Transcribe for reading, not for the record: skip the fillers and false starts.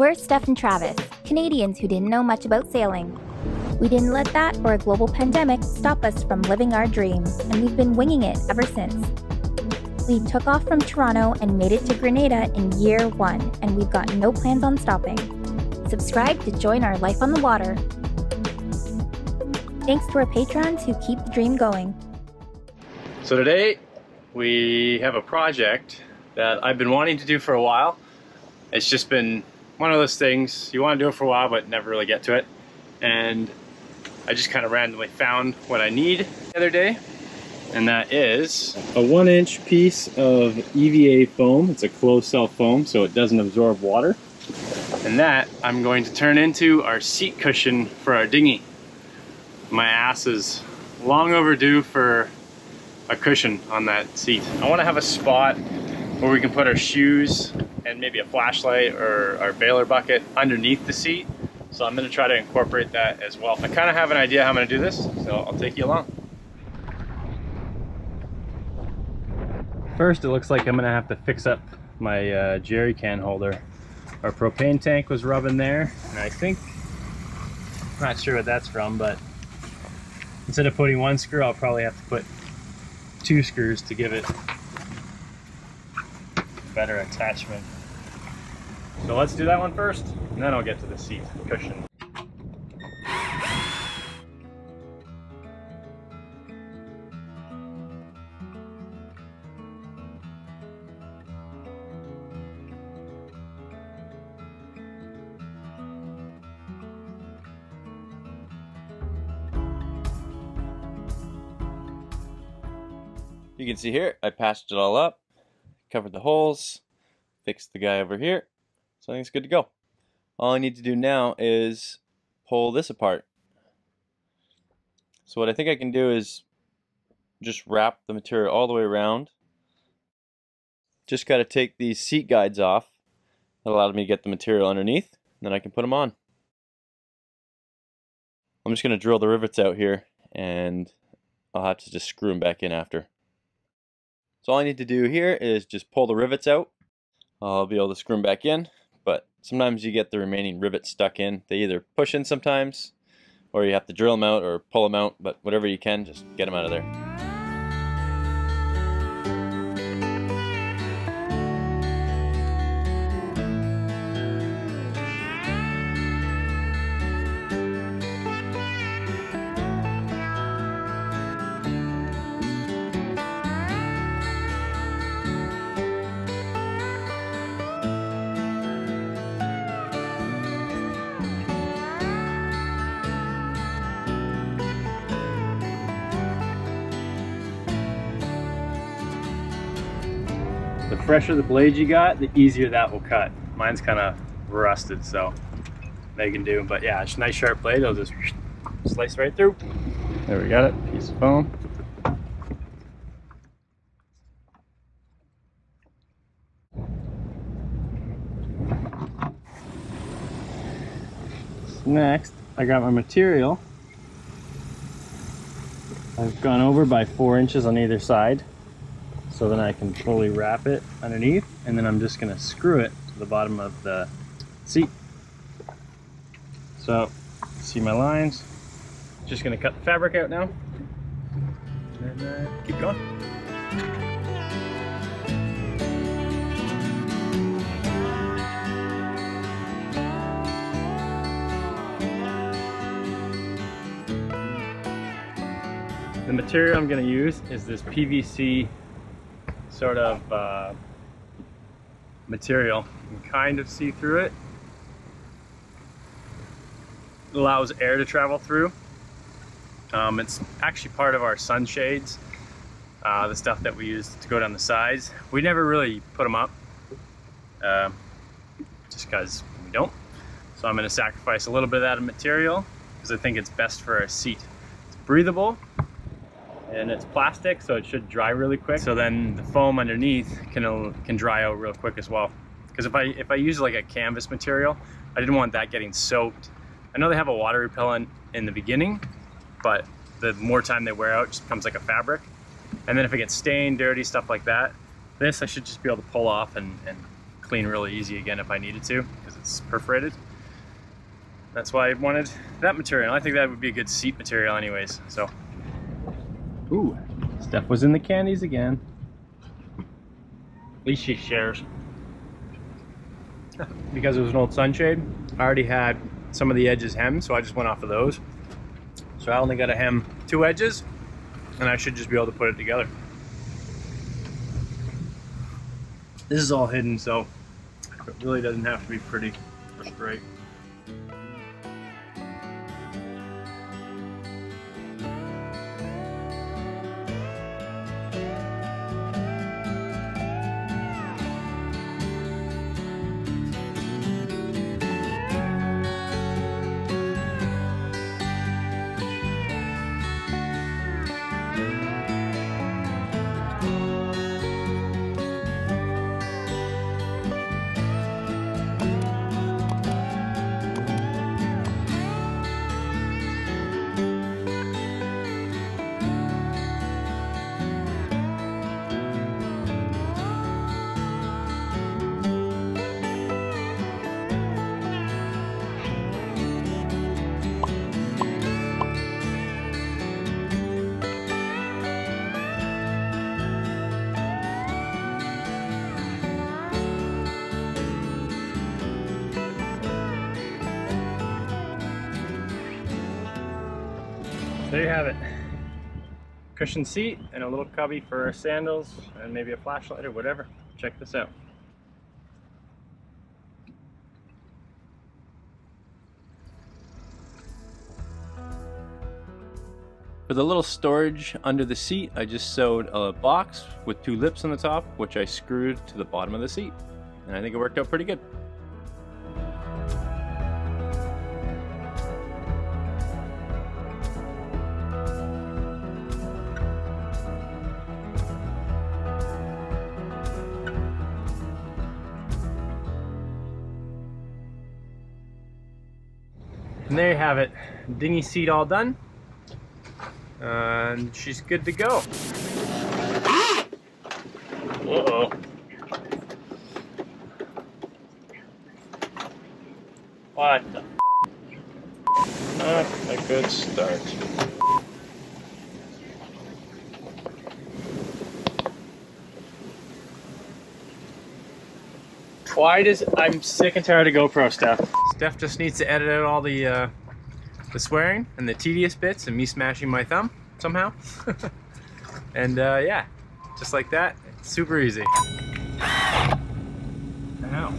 We're Steph and Travis, Canadians who didn't know much about sailing. We didn't let that or a global pandemic stop us from living our dreams, and we've been winging it ever since. We took off from Toronto and made it to Grenada in year 1, and we've got no plans on stopping. Subscribe to join our life on the water. Thanks to our patrons who keep the dream going. So today we have a project that I've been wanting to do for a while. It's just been one of those things you want to do it for a while but never really get to it. And I just kind of randomly found what I need the other day. And that is a 1-inch piece of EVA foam. It's a closed cell foam, so it doesn't absorb water. And that I'm going to turn into our seat cushion for our dinghy. My ass is long overdue for a cushion on that seat. I want to have a spot where we can put our shoes and maybe a flashlight or our bailer bucket underneath the seat. So I'm going to try to incorporate that as well. I kind of have an idea how I'm going to do this, so I'll take you along. First, it looks like I'm going to have to fix up my jerry can holder. Our propane tank was rubbing there, and I think, I'm not sure what that's from, but instead of putting 1 screw, I'll probably have to put 2 screws to give it better attachment. So let's do that one first, and then I'll get to the seat cushion. You can see here, I patched it all up, covered the holes, fixed the guy over here, so I think it's good to go. All I need to do now is pull this apart. So what I think I can do is just wrap the material all the way around. Just got to take these seat guides off. That allowed me to get the material underneath, and then I can put them on. I'm just going to drill the rivets out here, and I'll have to just screw them back in after. So all I need to do here is just pull the rivets out. I'll be able to screw them back in, but sometimes you get the remaining rivets stuck in. They either push in sometimes, or you have to drill them out or pull them out, but whatever you can, just get them out of there. The fresher the blade you got, the easier that will cut. Mine's kind of rusted, so they can do. But yeah, it's a nice sharp blade. It'll just slice right through. There we got it, piece of foam. Next, I got my material. I've gone over by 4 inches on either side, so then I can fully wrap it underneath, and then I'm just going to screw it to the bottom of the seat. So, see my lines. Just going to cut the fabric out now, and keep going. The material I'm going to use is this PVC sort of material. You can kind of see through it. It allows air to travel through. It's actually part of our sunshades, the stuff that we use to go down the sides. We never really put them up, just because we don't. So I'm going to sacrifice a little bit of that material because I think it's best for our seat. It's breathable, and it's plastic, so it should dry really quick. So then the foam underneath can dry out real quick as well. Because if I use like a canvas material, I didn't want that getting soaked. I know they have a water repellent in the beginning, but the more time they wear out, it just becomes like a fabric. And then if it gets stained, dirty, stuff like that, this I should just be able to pull off and clean really easy again if I needed to, because it's perforated. That's why I wanted that material. I think that would be a good seat material anyways, so. Ooh, Steph was in the candies again. At least she shares. Because it was an old sunshade, I already had some of the edges hemmed, so I just went off of those. So I only got to hem 2 edges, and I should just be able to put it together. This is all hidden, so it really doesn't have to be pretty or straight. There you have it. Cushion seat and a little cubby for sandals and maybe a flashlight or whatever. Check this out. For the little storage under the seat, I just sewed a box with 2 lips on the top, which I screwed to the bottom of the seat. And I think it worked out pretty good. And there you have it, dinghy seat all done, and she's good to go. Uh-oh. What the Not a good start. Why does I'm sick and tired of GoPro stuff. Steph just needs to edit out all the swearing and the tedious bits and me smashing my thumb somehow. And yeah, just like that, it's super easy. Ow.